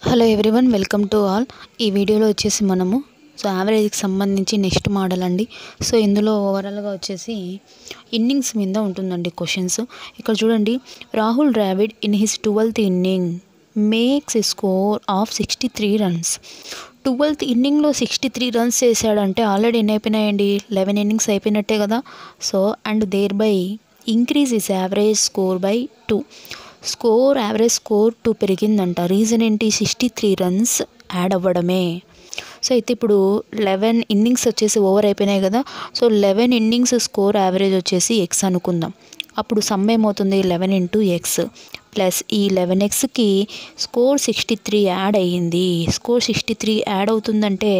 Hello everyone, welcome to all. ఈ వీడియోలో వచ్చేసి మనము యావరేజ్కి సంబంధించి నెక్స్ట్ మోడల్ అండి. ఇందులో ఓవరాల్గా వచ్చేసి ఇన్నింగ్స్ మీద ఉంటుందండి క్వశ్చన్స్. ఇక్కడ చూడండి, Rahul Dravid in his 12th inning makes a score of 63 runs. 12th ఇన్నింగ్లో 63 రన్స్ చేశాడంటే ఆల్రెడీ ఎన్ని అయిపోయినాయండి? 11 ఇన్నింగ్స్ అయిపోయినట్టే కదా. And thereby increase his average score by 2. Average score 2 పెరిగిందంట. రీజన్ ఏంటి? 63 రన్స్ యాడ్ అవ్వడమే. అయితే ఇప్పుడు 11 ఇన్నింగ్స్ వచ్చేసి ఓవర్ అయిపోయినాయి కదా. 11 ఇన్నింగ్స్ స్కోర్ యావరేజ్ వచ్చేసి ఎక్స్ అనుకుందాం. అప్పుడు సమ్ ఏమవుతుంది? 11 ఇంటూ ఎక్స్ ప్లస్ ఈ 11xకి స్కోర్ 63 యాడ్ అయ్యింది. స్కోర్ 63 యాడ్ అవుతుందంటే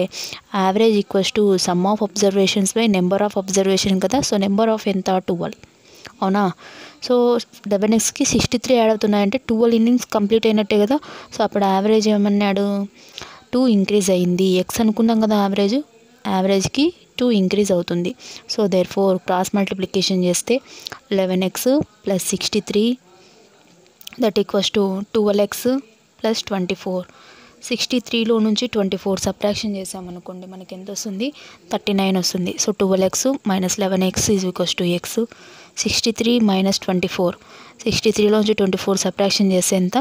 average equals to sum of observations by number of observation కదా. నెంబర్ ఆఫ్ ఎంత? 12. అవునా? 11xకి 63 యాడ్ అవుతున్నాయంటే 12 ఇన్నింగ్స్ కంప్లీట్ అయినట్టే కదా. అప్పుడు యావరేజ్ ఏమన్నాడు? 2 ఇంక్రీజ్ అయింది. ఎక్స్ అనుకున్నాం కదా. యావరేజ్కి 2 ఇంక్రీజ్ అవుతుంది. దేర్ ఫోర్ క్రాస్ మల్టిప్లికేషన్ చేస్తే 11x plus 63 that equals to 12x plus 24. 63లో నుంచి 24 సబ్ట్రాక్షన్ చేసామనుకోండి, మనకి ఎంత వస్తుంది? 39 వస్తుంది. 12x minus 11x is equals to X. 63 minus 24, 63లోంచి 24 subtraction చేస్తే ఎంత?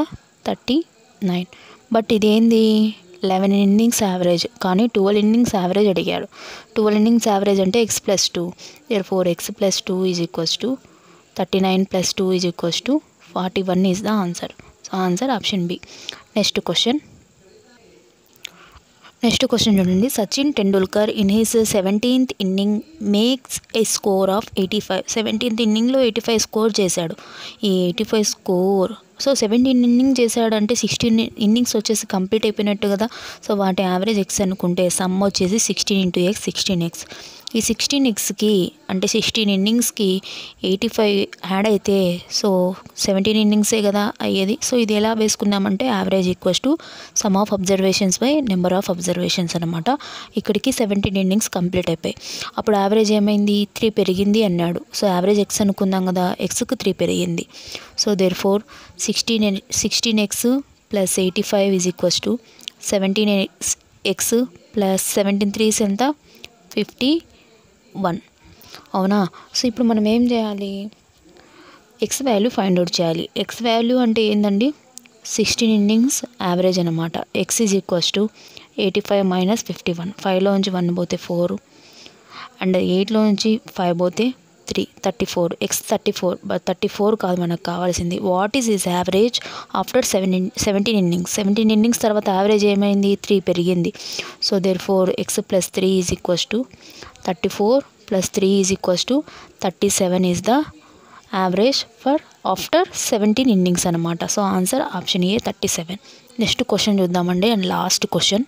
39. బట్ ఇదేంది? 11 ఇన్నింగ్స్ యావరేజ్, కానీ 12 ఇన్నింగ్స్ యావరేజ్ అడిగాడు. 12 ఇన్నింగ్స్ యావరేజ్ అంటే x plus 2. Therefore x plus 2 is equals to 39 plus 2 is equals to 41 is the answer. Answer option B. Next question చూడండి. Sachin Tendulkar in his 17th inning makes a score of 85. 17th ఇన్నింగ్లో 85 score చేశాడు. ఈ 85 score 17 inning చేశాడంటే 16 innings వచ్చేసి complete అయిపోయినట్టు కదా. వాటి average X అనుకుంటే సమ్ వచ్చేసి 16 ఇంటూ ఎక్స్ 16x. ఈ 16xకి అంటే 16 ఇన్నింగ్స్కి 85 యాడ్ అయితే 17 ఇన్నింగ్సే కదా అయ్యేది. ఇది ఎలా వేసుకున్నామంటే average equals to sum of observations by number of observations అనమాట. ఇక్కడికి 17 ఇన్నింగ్స్ కంప్లీట్ అయిపోయాయి. అప్పుడు యావరేజ్ ఏమైంది? 3 పెరిగింది అన్నాడు. యావరేజ్ ఎక్స్ అనుకుందాం కదా. ఎక్స్కి 3 పెరిగింది. Therefore 16x plus 85 is equals to 17x plus 17 ఎంత? 51. అవునా? ఇప్పుడు మనం ఏం చేయాలి? ఎక్స్ వాల్యూ ఫైండ్ అవుట్ చేయాలి. ఎక్స్ వాల్యూ అంటే ఏందండి? 16 ఇన్నింగ్స్ యావరేజ్ అనమాట. X is equals to 85 minus 51. 5లో నుంచి 1 పోతే 4 అండ్ 8లో నుంచి 5 పోతే 3, 34. ఎక్స్ 34, బట్ 34 కాదు మనకు కావాల్సింది. What is his average after 17 innings? 17 innings తర్వాత యావరేజ్ ఏమైంది? 3 పెరిగింది. Therefore x plus 3 is equals to 34 plus 3 is equals to 37 is the average for after 17 innings అనమాట. Answer option A 37. Next question చూద్దామండి, and last question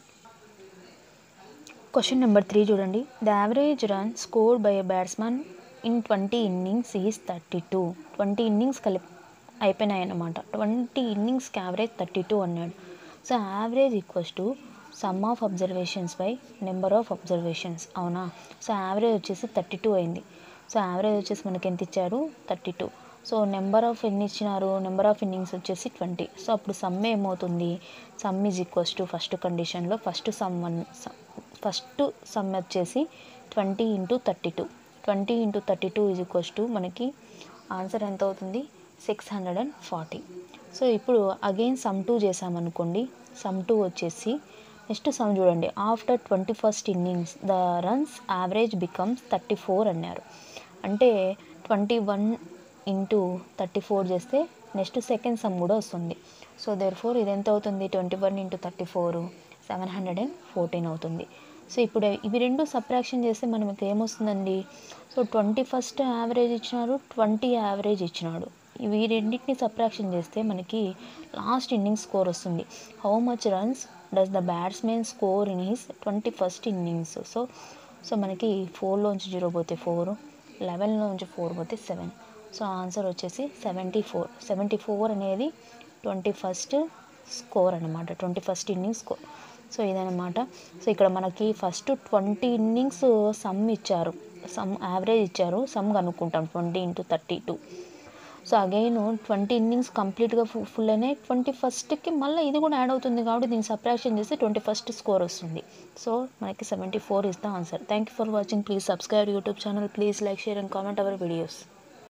number 3 చూడండి. The average run scored by a batsman in 20 innings is 32. 20 innings అయిపోయినాయి అన్నమాట. 20 ఇన్నింగ్స్కి average 32 అన్నాడు. Average equals to sum of observations by number of observations. అవునా? Average వచ్చేసి 32 అయింది. Average వచ్చేసి మనకి ఎంత ఇచ్చారు? 32. నెంబర్ ఆఫ్ ఎన్ని ఇచ్చినారు? నెంబర్ ఆఫ్ ఇన్నింగ్స్ వచ్చేసి 20. అప్పుడు సమ్ ఏమవుతుంది? Some is equals to first కండిషన్లో ఫస్ట్ సమ్ వచ్చేసి 20 into 32. 20 into 32 is equals to మనకి ఆన్సర్ ఎంత అవుతుంది? 640. ఇప్పుడు అగైన్ సమ్ 2 చేసామనుకోండి. సమ్ 2 వచ్చేసి నెక్స్ట్ సమ్ చూడండి. After 21st innings the runs average becomes 34 అన్నారు. అంటే 21 ఇంటూ 34 చేస్తే నెక్స్ట్ సెకండ్ సమ్ కూడా వస్తుంది. దేర్ ఫోర్ ఇది ఎంత అవుతుంది? 21 ఇంటూ 34 714 అవుతుంది. ఇప్పుడు ఇవి రెండు సబ్ట్రాక్షన్ చేస్తే మనకి ఏమొస్తుందండి? 21st యావరేజ్ ఇచ్చినాడు, 20 యావరేజ్ ఇచ్చినాడు. ఇవి రెండింటిని సబ్ట్రాక్షన్ చేస్తే మనకి లాస్ట్ ఇన్నింగ్స్ స్కోర్ వస్తుంది. How much runs does the batsmen score in his 21st innings? మనకి 4లోంచి 0 పోతే 4, 11లోంచి 4 పోతే 7. ఆన్సర్ వచ్చేసి 74. 74 అనేది 21st స్కోర్ అనమాట. 21st innings score. ఇదనమాట. ఇక్కడ మనకి ఫస్ట్ 20 ఇన్నింగ్స్ సమ్ ఇచ్చారు, సమ్ యావరేజ్ ఇచ్చారు. సమ్ కనుక్కుంటాం 20 ఇంటూ 32. సో అగైన్ 20 ఇన్నింగ్స్ కంప్లీట్గా ఫుల్ అయినాయి. 21కి మళ్ళీ ఇది కూడా యాడ్ అవుతుంది కాబట్టి దీన్ని సబ్ట్రాక్షన్ చేస్తే 21 స్కోర్ వస్తుంది. సో మనకి 74 is the answer. Thank you for watching. Please subscribe YouTube channel. Please like, share and comment our videos.